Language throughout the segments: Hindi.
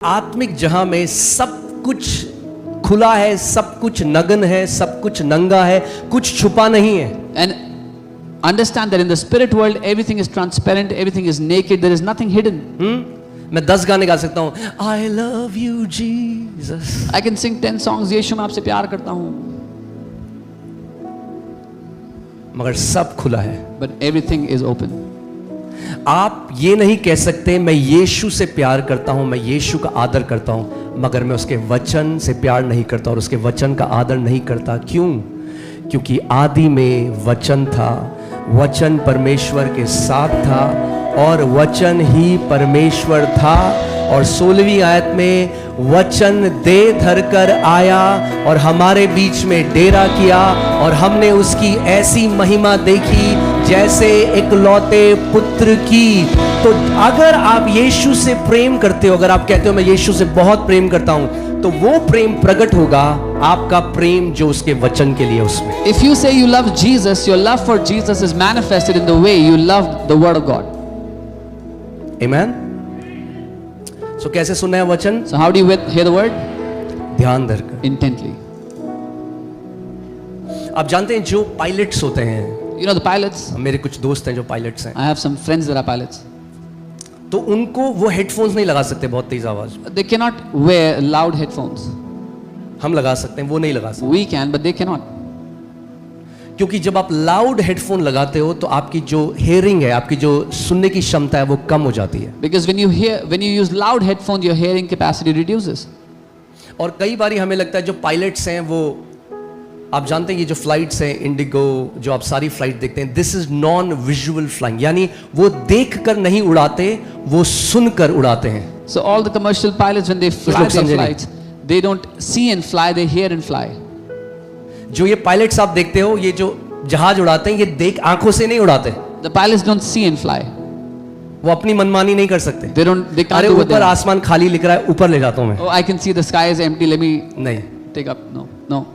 आत्मिक जहां में सब कुछ खुला है, सब कुछ नग्न है, सब कुछ नंगा है, कुछ छुपा नहीं है. And understand that in the spirit world everything is transparent, everything is naked, there is nothing hidden. मैं 10 गाने गा सकता हूं. I love you Jesus. I can sing 10 songs, यीशु मैं आपसे प्यार करता हूं. मगर सब खुला है. But everything is open. आप ये नहीं कह सकते मैं यीशु से प्यार करता हूं, मैं यीशु का आदर करता हूं, मगर मैं उसके वचन से प्यार नहीं करता और उसके वचन का आदर नहीं करता. क्यों? क्योंकि आदि में वचन था, वचन परमेश्वर के साथ था और वचन ही परमेश्वर था. और 16वीं आयत में वचन देह धरकर आया और हमारे बीच में डेरा किया और हमने उसकी ऐसी महिमा देखी जैसे इकलौते पुत्र की. तो अगर आप यीशु से प्रेम करते हो, अगर आप कहते हो मैं यीशु से बहुत प्रेम करता हूं, तो वो प्रेम प्रकट होगा आपका प्रेम जो उसके वचन के लिए उसमें. If you say you love Jesus, your love for Jesus is manifested in the way you love the word of God. Amen. So कैसे सुनना है वचन? So how do you hear the word? ध्यान धरकर. Intently. आप जानते हैं जो पायलट्स होते हैं, You know the pilots? मेरे कुछ दोस्त हैं जो पायलट्स हैं, I have some friends that are pilots. तो उनको वो हेडफोन्स नहीं लगा सकते बहुत तेज आवाज में. They cannot wear loud headphones. हम लगा सकते हैं, वो नहीं लगा सकते. We can, but they cannot. क्योंकि जब आप लाउड हेडफोन लगाते हो तो आपकी जो हेयरिंग है, आपकी जो सुनने की क्षमता है वो कम हो जाती है. Because when you use loud headphones, your hearing capacity reduces. और कई बारी हमें लगता है जो पायलट्स हैं वो, आप जानते हैं ये जो फ्लाइट्स हैं इंडिगो, जो आप सारी फ्लाइट देखते हैं, this is non visual flying, यानी वो देखकर नहीं उड़ाते, वो सुनकर उड़ाते हैं. So all the commercial pilots when they fly their flights, they don't see and fly, they hear and fly. जो ये पायलट्स आप देखते हो, ये जो जहाज उड़ाते हैं, ये देख आंखों से नहीं उड़ाते. The pilots don't see and fly. वो अपनी मनमानी नहीं कर सकते. They can't अरे do what they ऊपर want. आसमान खाली लिख रहा है, ऊपर ले जाता हूं मैं. Oh, I can see the sky is empty, let me नहीं, take up. No.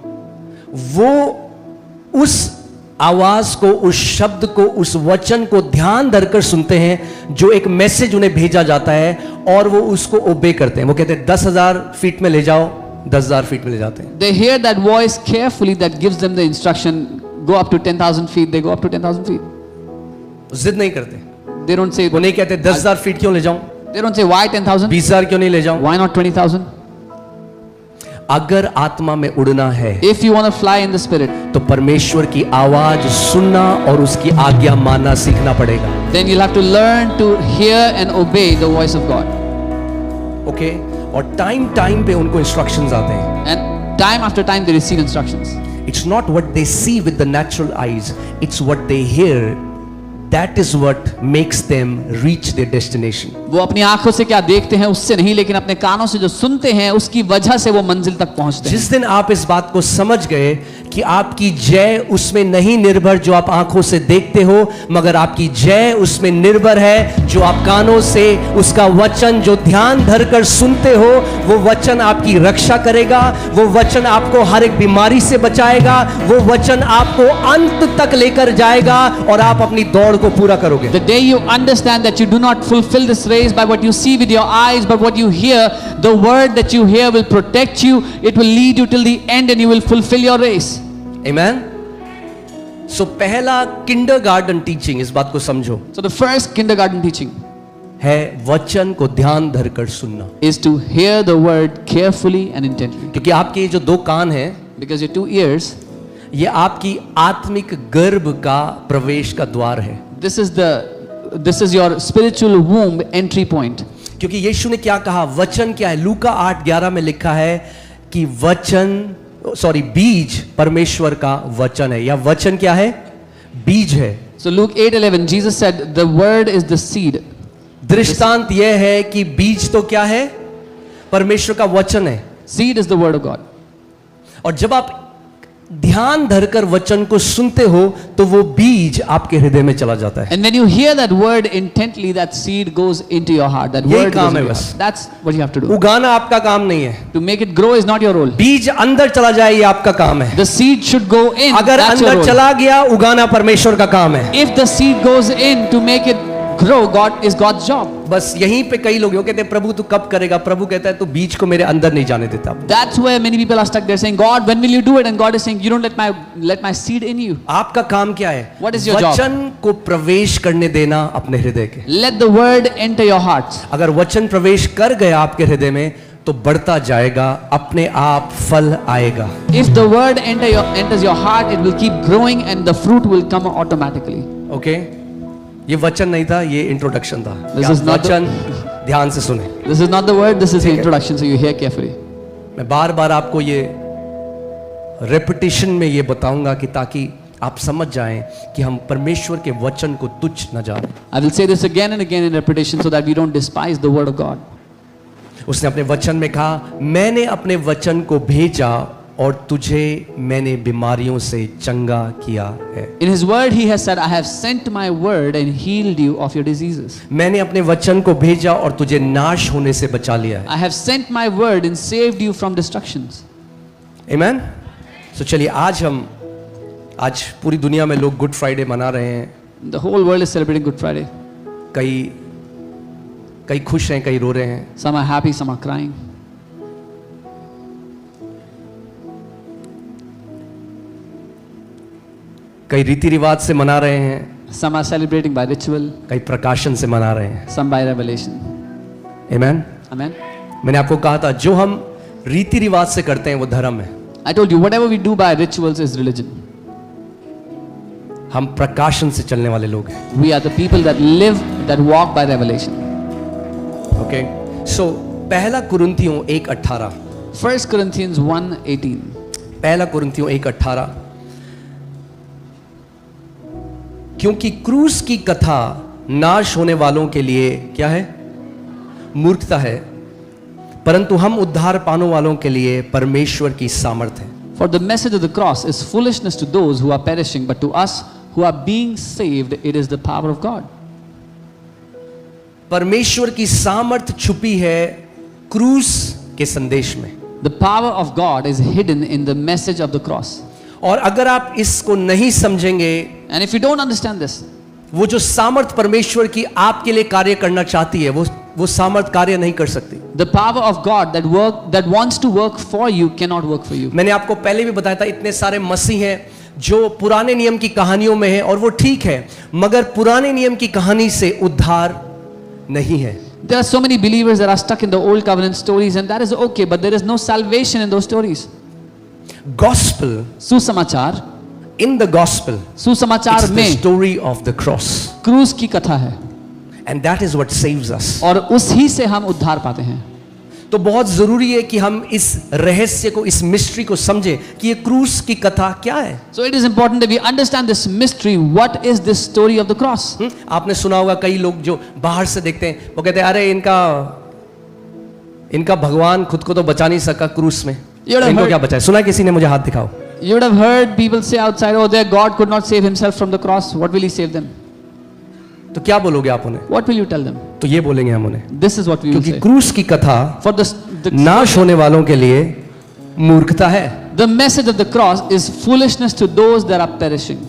वो उस आवाज को, उस शब्द को, उस वचन को ध्यान धरकर सुनते हैं जो एक मैसेज उन्हें भेजा जाता है और वो उसको ओबे करते हैं. वो कहते हैं 10,000 फीट में ले जाओ, 10,000 फीट में ले जाते हैं. They hear that voice carefully that gives them the instruction, go up to 10,000 feet, they go up to 10,000 feet. जिद नहीं करते. They don't say, वो नहीं कहते 10,000 फीट क्यों ले जाऊं, they don't say why 10,000? 20,000 क्यों नहीं ले जाऊं. Why not 20,000? अगर आत्मा में उड़ना है If you want to fly in the spirit, तो परमेश्वर की आवाज सुनना और उसकी आज्ञा मानना सीखना पड़ेगा. then you'll have to learn to hear and obey the voice of God. Okay. और टाइम पे उनको इंस्ट्रक्शंस आते हैं. And time after time they receive instructions. It's not what they see with the natural eyes, it's what they hear. That is what makes them reach their destination. वो अपनी आंखों से क्या देखते हैं उससे नहीं, लेकिन अपने कानों से जो सुनते हैं उसकी वजह से वो मंजिल तक पहुंचते हैं. जिस दिन आप इस बात को समझ गए कि आपकी जय उसमें नहीं निर्भर जो आप आंखों से देखते हो, मगर आपकी जय उसमें निर्भर है जो आप कानों से उसका वचन जो ध्यान धरकर सुनते हो, वो वचन आपकी रक्षा करेगा, वो वचन आपको हर एक बीमारी से बचाएगा, वो वचन आपको अंत तक लेकर जाएगा और आप अपनी दौड़ को पूरा करोगे. The day you understand that you do not fulfill this race by what you see with your eyes but what you hear, the word that you hear will protect you, it will lead you till the end and you will fulfill your race. Amen. So पहला किंडरगार्टन टीचिंग, इस बात को समझो, So the first kindergarten teaching है वचन को ध्यान धरकर सुनना. is to hear the word carefully and intently. क्योंकि आपके ये जो 2 कान हैं, Because your 2 ears, ये आपकी आत्मिक गर्भ का प्रवेश का द्वार है. this is your spiritual womb entry point. क्योंकि यीशु ने क्या कहा, वचन क्या है? लूका 8:11 में लिखा है कि बीज परमेश्वर का वचन है, या वचन क्या है? बीज है. So Luke 8:11, Jesus said the word is the seed. दृष्टांत यह है कि बीज तो क्या है? परमेश्वर का वचन है. Seed is the word of God. और जब आप ध्यान धरकर वचन को सुनते हो तो वो बीज आपके हृदय में चला जाता है. And when you hear that word intently, that seed goes into your heart. That यही word goes काम into है your बस. heart. That's what you have to do. उगाना आपका काम नहीं है. To make it grow is not your role. बीज अंदर चला जाए ये आपका काम है. The seed should go in. अगर That's your अंदर role. चला गया, उगाना परमेश्वर का काम है. If the seed goes in, to make it grow, God is God's job. बस यहीं पे कई लोग कहते हैं प्रभु तू कब करेगा, प्रभु कहता है तू बीज को मेरे अंदर नहीं जाने देता। That's where many people are stuck. They're saying, God, when will you do it? And God is saying, you don't let my seed in you. आपका काम क्या है? What is your job? वचन को प्रवेश करने देना अपने हृदय के। Let the word enter your hearts. अगर वचन प्रवेश कर गया आपके हृदय में तो बढ़ता जाएगा, अपने आप फल आएगा। If the word enters your heart, it will keep growing and the fruit will come automatically. Okay, ये वचन नहीं था, ये इंट्रोडक्शन था। This is not वचन ध्यान से सुने। This is not the word, this is the introduction, so you hear carefully. मैं बार बार आपको ये रेपिटेशन में ये बताऊंगा कि ताकि आप समझ जाएं कि हम परमेश्वर के वचन को तुच्छ न जाने। I will say this again and again in repetition so that we don't despise the word of God. उसने अपने वचन में कहा, मैंने अपने वचन को भेजा और तुझे मैंने बीमारियों से चंगा किया है। In his word he has said, I have sent my word and healed you of your diseases. मैंने अपने वचन को भेजा और तुझे नाश होने से बचा लिया है। I have sent my word and saved you from destructions. Amen? So चलिए आज पूरी दुनिया में लोग गुड फ्राइडे मना रहे हैं। The whole world is celebrating Good Friday. कई खुश हैं, कई रो रहे हैं। Some are happy, some are crying. कई रीति रिवाज से मना रहे हैं, Some are celebrating by ritual, कई प्रकाशन से मना रहे हैं। some by revelation. Amen? Amen. मैंने आपको कहा था जो हम रीति रिवाज से करते हैं वो धर्म है। I told you, whatever we do by rituals is religion. हम प्रकाशन से चलने वाले लोग हैं। We are the people that walk by revelation. Okay, so पहला कुरिन्थियों 1:18। 1 Corinthians 1:18. पहला कुरिन्थियों 1:18, क्योंकि क्रूस की कथा नाश होने वालों के लिए क्या है? मूर्खता है, परंतु हम उद्धार पाने वालों के लिए परमेश्वर की सामर्थ है। For the message of the cross is foolishness to those who are perishing, but to us who are being saved, it is the power of God. परमेश्वर की सामर्थ छुपी है क्रूस के संदेश में। The power of God is hidden in the message of the cross. और अगर आप इसको नहीं समझेंगे, And if you don't understand this, वो जो सामर्थ परमेश्वर की आपके लिए कार्य करना चाहती है वो सामर्थ कार्य नहीं कर सकती। the power of God that wants to work for you cannot work for you. मैंने आपको पहले भी बताया था, इतने सारे मसीह हैं जो पुराने नियम की कहानियों में हैं और वो ठीक है, मगर पुराने नियम की कहानी से उद्धार नहीं है। There are so many believers that are stuck in the old covenant stories, and that is okay, but there is no salvation in those stories. Gospel, सुसमाचार, in the gospel, सुसमाचार it's the में story of the cross, क्रूस की कथा है and that is what saves us. और उसी से हम उद्धार पाते हैं। तो बहुत जरूरी है कि हम इस रहस्य को, इस मिस्ट्री को समझें कि ये क्रूस की कथा क्या है। So it is important that we understand this mystery. What is this story of the cross? आपने सुना होगा कई लोग जो बाहर से देखते हैं वो कहते हैं अरे इनका भगवान खुद को तो बचा नहीं सका क्रूस में, इनको क्या बचाए? सुना किसी ने? मुझे हाथ दिखाओ। You would have heard people say outside, oh, their God could not save himself from the cross. What will he save them? तो क्या बोलोगे आप उन्हें? What will you tell them? तो ये बोलेंगे हम उन्हें, This is what we will क्योंकि say. क्रूस की कथा For the नाश होने वालों के लिए मूर्खता है। the message of the cross is foolishness to those that are perishing.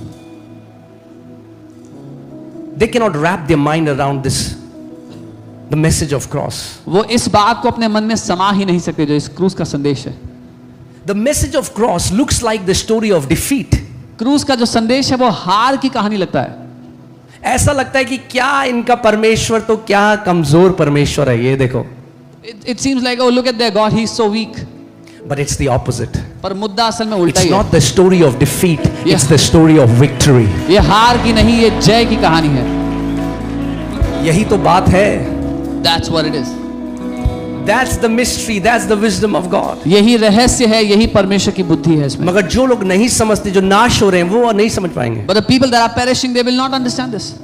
They cannot wrap their mind around this, the message of cross. वो इस बात को अपने मन में समा ही नहीं सकते जो इस क्रूस का संदेश है। The message of cross looks like the story of defeat. क्रूस का जो संदेश है वो हार की कहानी लगता है। ऐसा लगता है कि क्या इनका परमेश्वर तो क्या कमजोर परमेश्वर है, ये देखो। It seems like, oh, look at their God, he's so weak. But it's the opposite. पर मुद्दा असल में उल्टा It's ही है। not the story of defeat, Yeah. it's the story of victory. ये हार की नहीं, ये जय की कहानी है। यही तो बात है। That's what it is. That's the mystery, that's the wisdom of God. यही रहस्य है, यही परमेश्वर की बुद्धि है इसमें। मगर जो लोग नहीं समझते, जो नाश हो रहे हैं, वो नहीं समझ पाएंगे। But the people that are perishing, they will not understand this.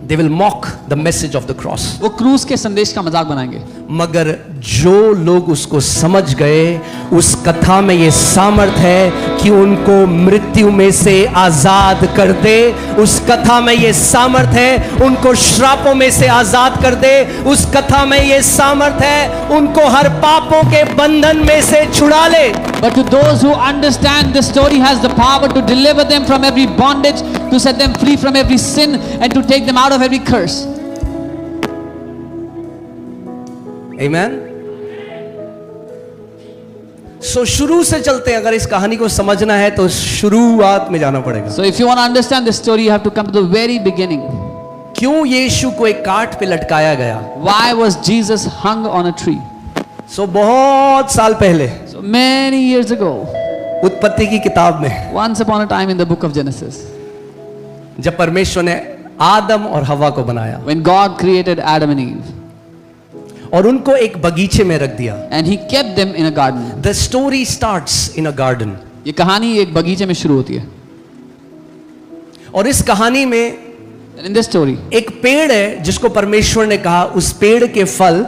They will mock the message of the cross. वो क्रूस के संदेश का मजाक बनाएंगे। मगर जो लोग उसको समझ गए, उस कथा में ये सामर्थ है कि उनको मृत्यु में से आजाद कर दे। उस कथा में ये सामर्थ है उनको श्रापों में से आजाद कर दे। उस कथा में ये सामर्थ है उनको हर पापों के बंधन में से छुड़ा ले। But to those who understand, the story has the power to deliver them from every bondage, to set them free from every sin, and to take them out of every curse. आमेन। सो शुरू से चलते हैं, अगर इस कहानी को समझना है तो शुरुआत में जाना पड़ेगा। So if you want to understand this story, you have to come to the very beginning. क्यों यीशु को एक काठ पे लटकाया गया? Why was Jesus hung on a tree? सो बहुत साल पहले So many years ago, उत्पत्ति की किताब में, once upon a time in the book of Genesis, जब परमेश्वर ने आदम और हवा को बनाया when God created Adam and Eve, और उनको एक बगीचे में रख दिया। and He kept them in a garden. The story starts in a garden. ये कहानी एक बगीचे में शुरू होती है। और इस कहानी में And in this story, एक पेड़ है जिसको परमेश्वर ने कहा उस पेड़ के फल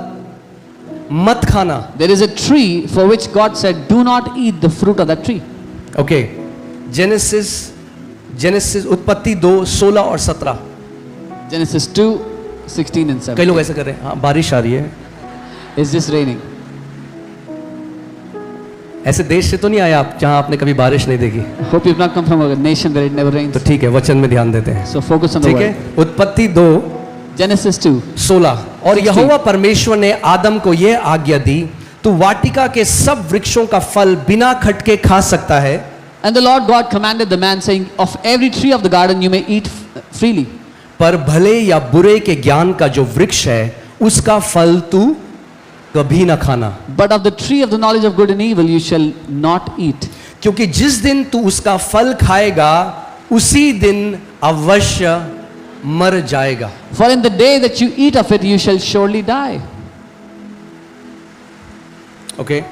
मत खाना। there is a tree for which God said, "Do not eat the fruit of that tree." Okay, genesis उत्पत्ति 2:16 और 17। Genesis 2:16 and कई 17. लोग ऐसा कर रहे हैं, हाँ बारिश आ रही है। Is this raining? ऐसे देश से तो नहीं आए आप जहां आपने कभी बारिश नहीं देखी, Hope you've not come from a nation where it never rains. तो ठीक है, वचन में ध्यान देते हैं। So focus on the ठीक word. है, उत्पत्ति 2:16 Genesis 2. और यहोवा परमेश्वर ने आदम को यह आज्ञा दी, तू वाटिका के सब वृक्षों का फल बिना खटके खा सकता है, And the Lord God commanded the man, saying, "Of every tree of the garden you may eat freely, पर भले या बुरे के ज्ञान का जो वृक्ष है उसका फल तू कभी ना खाना, but of the tree of the knowledge of good and evil you shall not eat. क्योंकि जिस दिन तू उसका फल खाएगा उसी दिन अवश्य मर जाएगा। For in the day that you eat of it you shall surely die." Okay,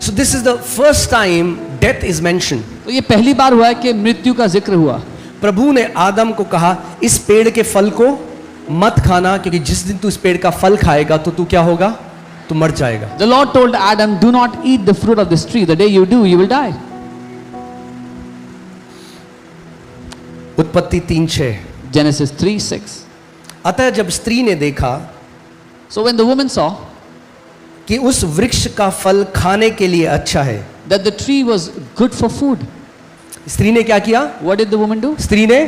so this is the first time death is mention. तो ये पहली बार हुआ है कि मृत्यु का जिक्र हुआ। प्रभु ने आदम को कहा इस पेड़ के फल को मत खाना, क्योंकि जिस दिन तू इस पेड़ का फल खाएगा तो तू क्या होगा, तू मर जाएगा। The Lord told Adam, "Do not eat the fruit of this tree. The day you do, you will die." उत्पत्ति 3:6। Genesis 3:6. अतः जब स्त्री ने देखा So when the woman saw कि उस वृक्ष का फल खाने के लिए अच्छा है, that the tree was good for food, स्त्री ने क्या किया? what did the woman do? स्त्री ने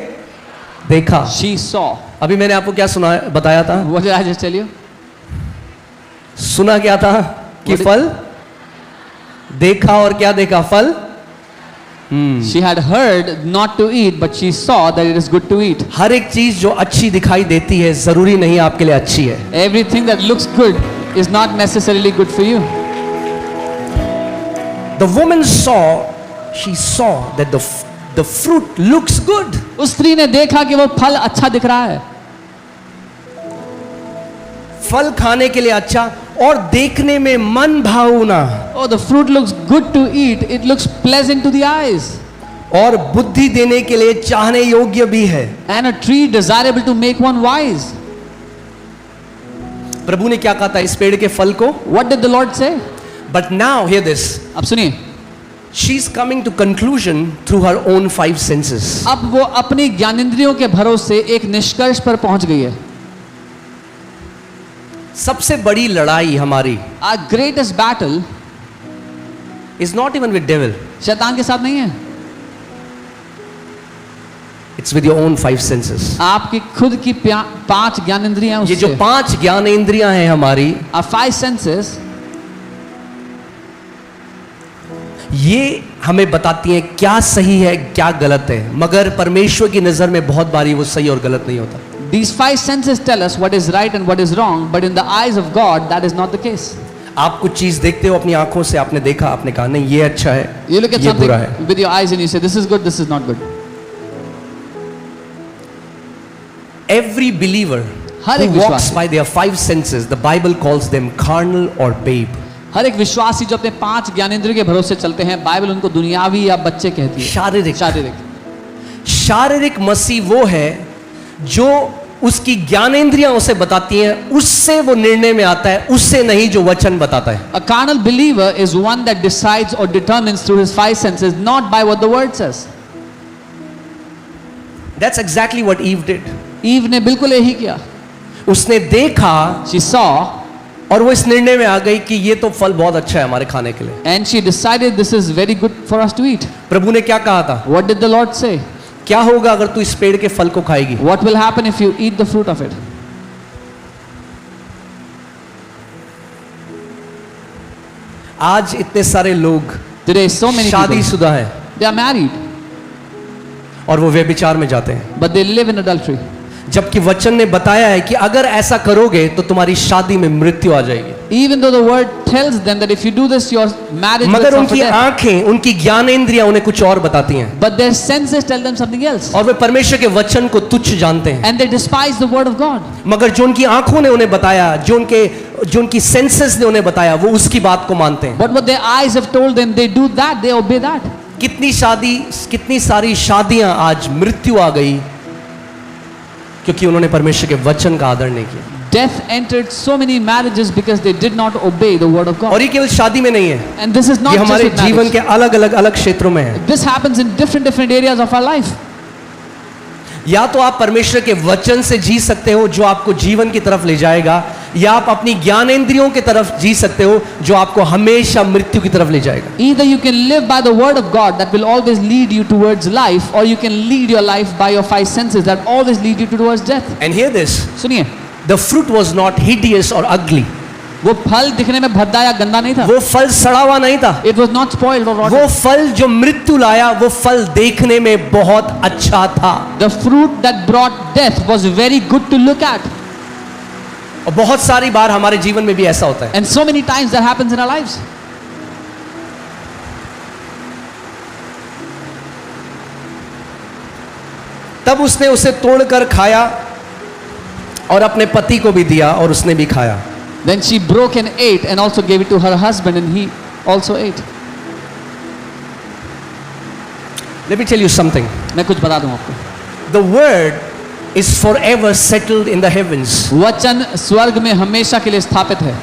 देखा। She saw. अभी मैंने आपको क्या सुना बताया था? What did I just tell you? सुना क्या था कि What फल देखा, और क्या देखा? फल। She had heard not to eat, but she saw that it is good to eat. हर एक चीज जो अच्छी दिखाई देती है जरूरी नहीं आपके लिए अच्छी है। Everything that looks good is not necessarily good for you. The woman she saw that the fruit looks good. उस स्त्री ने देखा कि वो फल अच्छा दिख रहा है, फल खाने के लिए अच्छा और देखने में मन भावना, oh the fruit looks good to eat, it looks pleasant to the eyes, और बुद्धि देने के लिए चाहने योग्य भी है। and a tree desirable to make one wise. प्रभु ने क्या कहा था इस पेड़ के फल को? What did the Lord say? But now hear this, अब सुनिए, she is coming to conclusion through her own 5 senses. अब वो अपनी ज्ञानेंद्रियों के भरोसे एक निष्कर्ष पर पहुंच गई है। सबसे बड़ी लड़ाई हमारी Our greatest battle is not even with devil, शैतान के साथ नहीं है, it's with your own 5 senses. आपकी खुद की 5 ज्ञानेंद्रियां ये जो उससे। 5 ज्ञान इंद्रियां हैं हमारी, Our 5 senses, ये हमें बताती हैं क्या सही है क्या गलत है, मगर परमेश्वर की नजर में बहुत बारी वो सही और गलत नहीं होता। these 5 senses tell us what is right and what is wrong, but in the eyes of God that is not the case. आप कुछ चीज देखते हो अपनी आंखों से, आपने देखा, आपने कहा नहीं ये अच्छा है, You look at ये बुरा है। something with your eyes and you say this is good, this is not good. Every believer her who एक walks विश्वासी, by their 5 senses, the Bible calls them carnal or babe. हर एक विश्वासी जो अपने 5 ज्ञानेंद्रियों के भरोसे चलते हैं, बाइबल उनको दुनियावी या बच्चे कहती है। शारीरिक। शारीरिक शारीरिक मसीह वो है जो उसकी ज्ञानेंद्रियां उसे बताती हैं, उससे वो निर्णय में आता है, उससे नहीं जो वचन बताता है। A carnal believer is one that decides or determines through his 5 senses, not by what the word says. That's exactly what Eve did. Eve ने बिल्कुल यही किया। उसने देखा She saw और वो इस निर्णय में आ गई कि ये तो फल बहुत अच्छा है हमारे खाने के लिए। and she decided this is very good for us to eat. प्रभु ने क्या कहा था? What did the Lord say? क्या होगा अगर तू इस पेड़ के फल को खाएगी? What will happen if you eat the fruit of it? आज इतने सारे लोग Today, so many people, शादीशुदा हैं they are married, और वो व्यभिचार में जाते हैं, but they live in adultery. जबकि वचन ने बताया है कि अगर ऐसा करोगे तो तुम्हारी शादी में मृत्यु आ जाएगी। Even though the word tells them that if you do this, your marriage will मगर suffer उनकी death. आंखें, उनकी ज्ञानेंद्रियां उन्हें कुछ और बताती हैं, But their senses tell them something else. और वे परमेश्वर के वचन को तुच्छ जानते हैं। And they despise the word of God. मगर जो उनकी आंखों ने उन्हें बताया, जो उनकी सेंसेस ने उन्हें बताया, वो उसकी बात को मानते हैं। But what their eyes have told them, they do that, they obey that. कितनी सारी शादियां आज मृत्यु आ गई क्योंकि उन्होंने परमेश्वर के वचन का आदर नहीं किया। Death entered so many marriages because they did not obey the word of God. और ये केवल शादी में नहीं है, And this is not ये just हमारे with जीवन marriage. के अलग क्षेत्रों में है। This happens in different areas of our life. या तो आप परमेश्वर के वचन से जी सकते हो जो आपको जीवन की तरफ ले जाएगा, या आप अपनी ज्ञानेंद्रियों की तरफ जी सकते हो जो आपको हमेशा मृत्यु की तरफ ले जाएगा। Either you can live by the word of God that will always lead you towards life, or you can lead your life by your five senses that always lead you towards death. And hear this, सुनिए, the fruit was not hideous or ugly. वो फल दिखने में भद्दा या गंदा नहीं था. वो फल सड़ा हुआ नहीं था। It was not spoiled or rotten. वो फल जो मृत्यु लाया, वो फल देखने में बहुत अच्छा था। The fruit that brought death was very good to look at. और बहुत सारी बार हमारे जीवन में भी ऐसा होता है। And so many times that happens in our lives. तब उसने उसे तोड़कर खाया और अपने पति को भी दिया और उसने भी खाया। Then she broke and ate and also gave it to her husband and he also ate. Let me tell you something. मैं कुछ बता दूं आपको. The word is forever settled in the heavens. वचन स्वर्ग में हमेशा के लिए स्थापित है.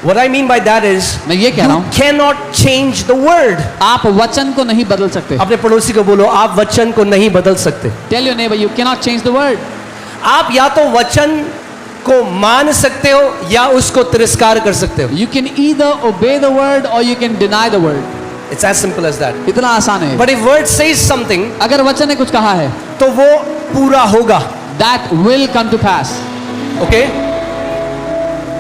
What I mean by that is, मैं ये कह रहा you हूं, cannot change the word. आप वचन को नहीं बदल सकते. अपने पड़ोसी को बोलो, आप वचन को नहीं बदल सकते। Tell your neighbor, you cannot change the word. आप या तो वचन को मान सकते हो या उसको तिरस्कार कर सकते हो। You can either obey the word or you can deny the word. It's as simple as that. इतना आसान है. But if word says something, अगर वचन ने कुछ कहा है, तो वो पूरा होगा। that will come to pass. Okay?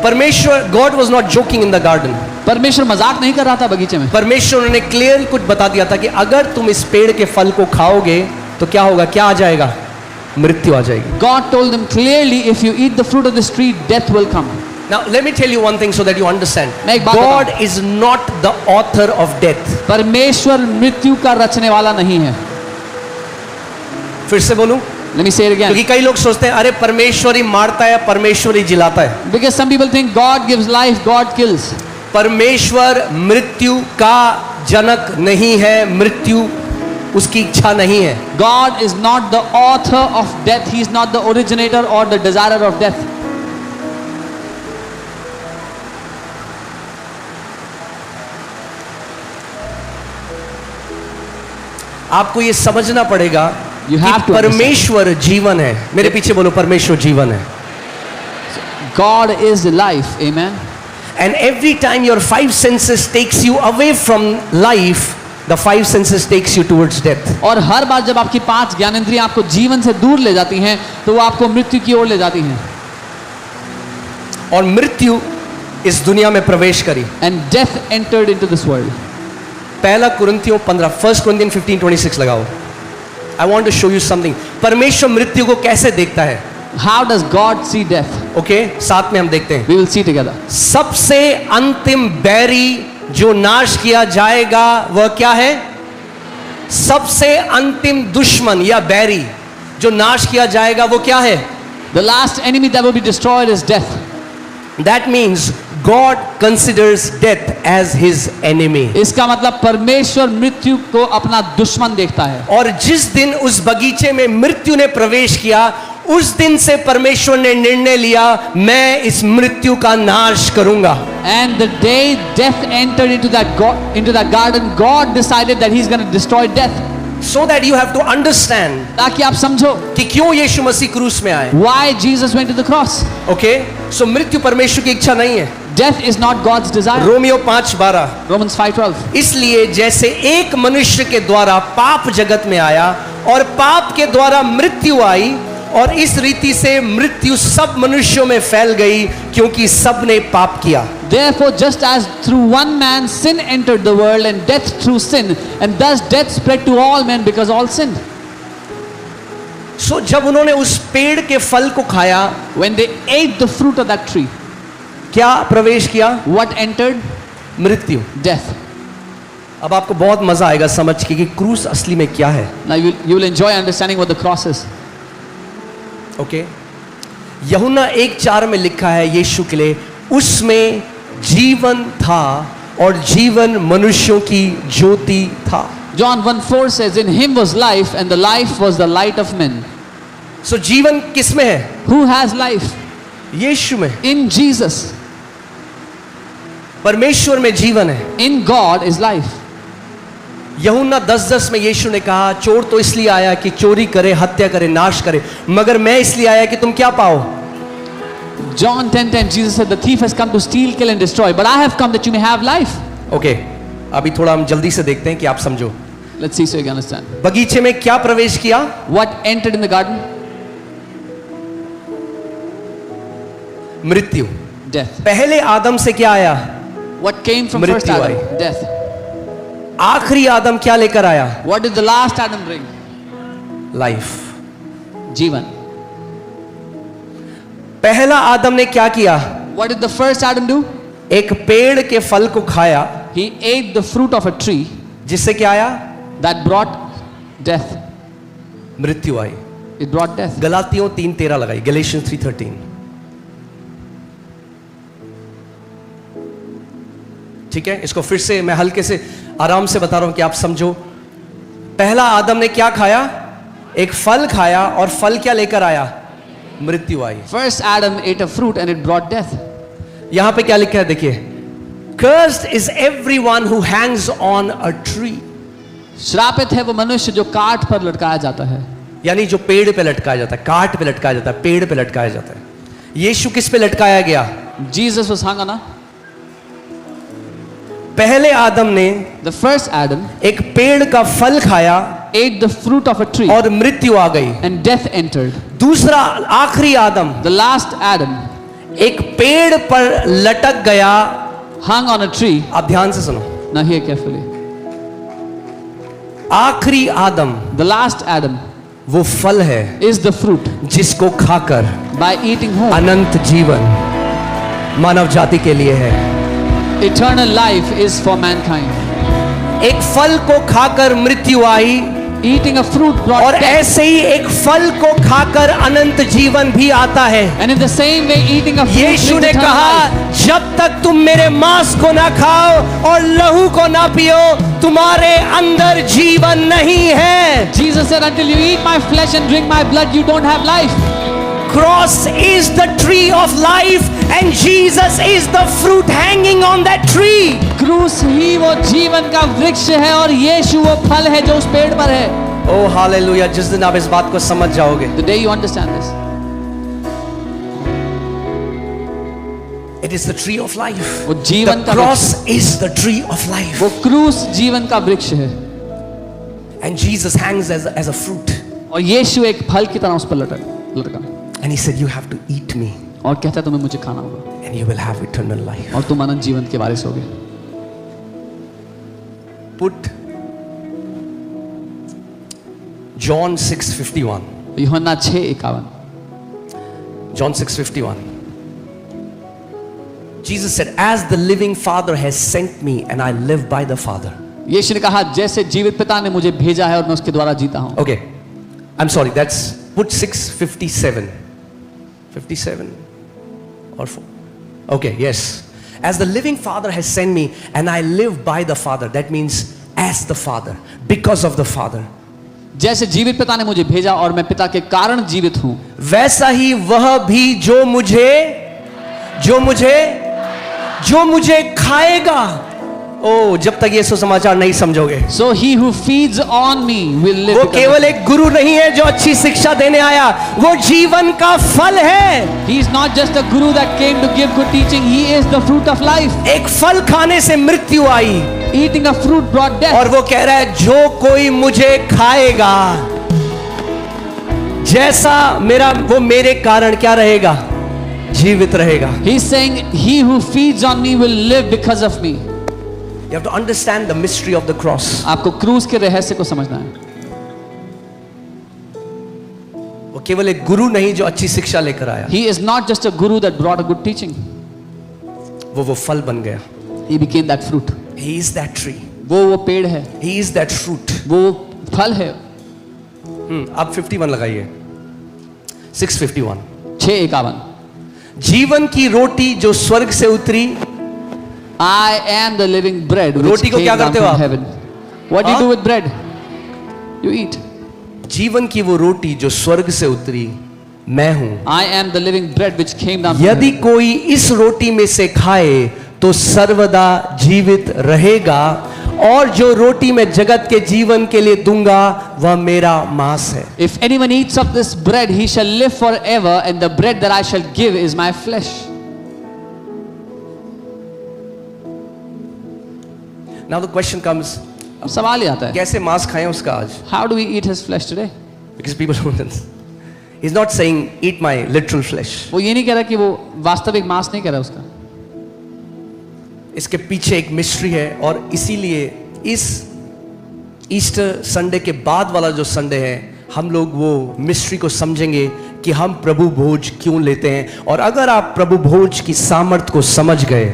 परमेश्वर, God was not joking in the garden. परमेश्वर मजाक नहीं कर रहा था बगीचे में. परमेश्वर ने क्लियर कुछ बता दिया था कि अगर तुम इस पेड़ के फल को खाओगे तो क्या होगा, क्या आ जाएगा, मृत्यु आ जाएगी। God told them clearly, if you eat the fruit of this tree, death will come. Now let me tell you one thing so that you understand. मैं एक बात God बताऊं. is not the author of death. परमेश्वर मृत्यु का रचने वाला नहीं है. फिर से बोलूं, Let me say it again. क्योंकि कई लोग सोचते हैं अरे परमेश्वर ही मारता है, परमेश्वर ही जिलाता है। Because some people think God gives life, God kills. परमेश्वर मृत्यु का जनक नहीं है, मृत्यु उसकी इच्छा नहीं है। God is not the author of death. He is not the originator or the desirer of death. आपको ये समझना पड़ेगा You कि have to परमेश्वर जीवन है। मेरे पीछे बोलो, परमेश्वर जीवन है। God is life. Amen. And every time your five senses takes you away from life, the five senses takes you towards death. और हर बार जब आपकी पांच ज्ञानेंद्रियां आपको जीवन से दूर ले जाती हैं, तो वो आपको मृत्यु की ओर ले जाती हैं. और मृत्यु इस दुनिया में प्रवेश करी। And death entered into this world. पहला कुरिन्थियों 15, 1 Corinthians 15:26 लगाओ। I want to show you something. परमेश्वर मृत्यु को कैसे देखता है? How does God see death? Okay, साथ में हम देखते हैं। We will see together. सबसे अंतिम बैरी जो नाश किया जाएगा वह क्या है? सबसे अंतिम दुश्मन या बैरी जो नाश किया जाएगा वो क्या है? The last enemy that will be destroyed is death. That means God considers death as his enemy. इसका मतलब परमेश्वर मृत्यु को अपना दुश्मन देखता है. और जिस दिन उस बगीचे में मृत्यु ने प्रवेश किया, उस दिन से परमेश्वर ने निर्णय लिया, मैं इस मृत्यु का नाश करूंगा। And the day death entered into that garden, God decided that He's going to destroy death. So that you have to understand ताकि आप समझो कि क्यों यीशु मसीह क्रूस में आए। why Jesus went to the cross. Okay, so मृत्यु परमेश्वर की इच्छा नहीं है। Death is not God's desire. Romeo 5:12 Romans 5:12. इसलिए जैसे एक मनुष्य के द्वारा पाप जगत में आया और पाप के द्वारा मृत्यु आई, और इस रीति से मृत्यु सब मनुष्यों में फैल गई क्योंकि सब ने पाप किया। Therefore, just as through one man sin entered the world, and death through sin, and thus death spread to all men because all sinned. सो जब उन्होंने उस पेड़ के फल को खाया, When they ate the fruit of that tree, क्या प्रवेश किया? what entered? मृत्यु. Death. अब आपको बहुत मजा आएगा समझ के कि क्रूस असली में क्या है. Now you will enjoy understanding what the cross is. Okay. यूहन्ना 1:4 में लिखा है यीशु के लिए, उसमें जीवन था और जीवन मनुष्यों की ज्योति था. John 1:4 says, in him was life, and the life was the light of men. सो जीवन किस में है? Who has life? यीशु में. In Jesus. परमेश्वर में जीवन है. In God is life. यूहन्ना 10:10 में यीशु ने कहा, चोर तो इसलिए आया कि चोरी करे, हत्या करे, नाश करे, मगर मैं इसलिए आया कि तुम क्या पाओ? John 10:10, Jesus said, the thief has come to steal, kill and destroy, but I have come that you may have life. Okay. अभी थोड़ा हम जल्दी से देखते हैं कि आप समझो. Let's see so you can understand. बगीचे में क्या प्रवेश किया? What entered in the garden? मृत्यु. Death. पहले आदम से क्या आया? What came from first मृत्यु Adam? आई. Death. आखिरी आदम क्या लेकर आया? What did the last Adam bring? Life. Jeevan. पहला आदम ने क्या किया? What did the first Adam do? एक पेड़ के फल को खाया, He ate the fruit of a tree जिससे क्या आया? that brought death. मृत्यु आई. It brought death. गलातियों 3:13 लगाई, गैलेशियंस 3:13. ठीक है, इसको फिर से मैं हल्के से आराम से बता रहा हूं कि आप समझो. पहला आदम ने क्या खाया? एक फल खाया, और फल क्या लेकर आया? मृत्यु आई. First Adam ate a fruit and it brought death. यहां पे क्या लिखा है देखिए, cursed is everyone who hangs on a tree. श्रापित है वो मनुष्य जो काठ पर लटकाया जाता है. यानी जो पेड़ पे लटकाया जाता है, काट पे लटकाया जाता है, पेड़ पे लटकाया जाता है. यीशु किस पे लटकाया गया? Jesus was hung on a. पहले आदम ने The first Adam एक पेड़ का फल खाया ate the fruit of a tree और मृत्यु आ गई. and death entered. दूसरा आखिरी आदम The last Adam एक पेड़ पर लटक गया. hung on a tree. आप ध्यान से सुनो. Now hear carefully. आखिरी आदम The last Adam वो फल है is the fruit. जिसको खाकर By eating whom अनंत जीवन मानव जाति के लिए है. eternal life is for mankind. एक फल को खाकर मृत्यु आई, Eating a fruit और brought death. ऐसे ही एक फल को खाकर अनंत जीवन भी आता है. And in the same way, eating a fruit Yeshu brings ने eternal कहा, life. जब तक तुम मेरे मांस को ना खाओ और लहू को ना पियो, तुम्हारे अंदर जीवन नहीं है. Jesus said, until you eat my flesh and drink my blood, you don't have life. Cross is the tree of life and Jesus is the fruit hanging on that tree. क्रूस ही वो जीवन का वृक्ष है और यीशु वो फल है जो उस पेड़ पर है. Oh hallelujah, जिस दिन आप इस बात को समझ जाओगे, The day you understand this, it is the tree of life. वो जीवन The का cross वृक्ष, is the tree of life. वो क्रूस जीवन का वृक्ष है And Jesus hangs as a fruit. और यीशु एक फल की तरह उस पर लटका And he said, you have to eat me और कहता है तुम्हें मुझे खाना होगा and you will have eternal life. और तुम अनंत जीवन के वारिस होगे. Put John 6:51. यूहन्ना 6:51. John 6:51. Jesus said, as the living Father has sent me and I live by the Father. यीशु ने कहा जैसे जीवित पिता ने मुझे भेजा है और मैं उसके द्वारा जीता हूं. Okay, I'm sorry, that's put 6:57. 57 or 4. Okay, yes. As the living Father has sent me and I live by the Father. That means as the Father, because of the Father. जैसे जीवित पिता ने मुझे भेजा और मैं पिता के कारण जीवित हूं, वैसा ही वह भी जो मुझे खाएगा. ओ, जब तक ये सुसमाचार नहीं समझोगे, so he who feeds on me will live. वो eternally. केवल एक गुरु नहीं है जो अच्छी शिक्षा देने आया, वो जीवन का फल है. He is not just a guru that came to give good teaching. He is the fruit of life. एक फल खाने से मृत्यु आई, Eating a fruit brought death. और वो कह रहा है जो कोई मुझे खाएगा, जैसा मेरा वो मेरे कारण क्या रहेगा? जीवित रहेगा. He's saying, he who feeds on me will live because of me. You have to understand the mystery of the cross. आपको क्रूस के रहस्य को समझना है. वो केवल एक गुरु नहीं जो अच्छी शिक्षा लेकर आया, He is not just a guru that brought a good teaching. वो फल बन गया. He became that fruit. He is that tree. वो पेड़ है, He is that fruit. वो फल है. आप 51 लगाइए. 651. 6:51. जीवन की रोटी जो स्वर्ग से उतरी. I am the living bread which रोटी को came क्या down करते हो from आप? heaven. What do you do with bread? You eat. जीवन की वो रोटी जो स्वर्ग से उतरी मैं हूं. I am the living bread which came down from यदि heaven. कोई इस रोटी में से खाए तो सर्वदा जीवित रहेगा, और जो रोटी मैं जगत के जीवन के लिए दूंगा वह मेरा मांस है. If anyone eats of this bread, he shall live forever, and the bread that I shall give is my flesh. Now the question comes, अब सवाल ये आता है, कैसे मांस खाएं उसका आज? how do we eat his flesh today? Because people don't understand. He's not saying eat my literal flesh. वो ये नहीं कह रहा कि वो वास्तविक मांस नहीं कह रहा उसका. इसके पीछे एक मिस्ट्री है, और इसीलिए इस ईस्टर संडे के बाद वाला जो संडे है, हम लोग वो मिस्ट्री को समझेंगे कि हम प्रभु भोज क्यों लेते हैं. और अगर आप प्रभु भोज की सामर्थ को समझ गए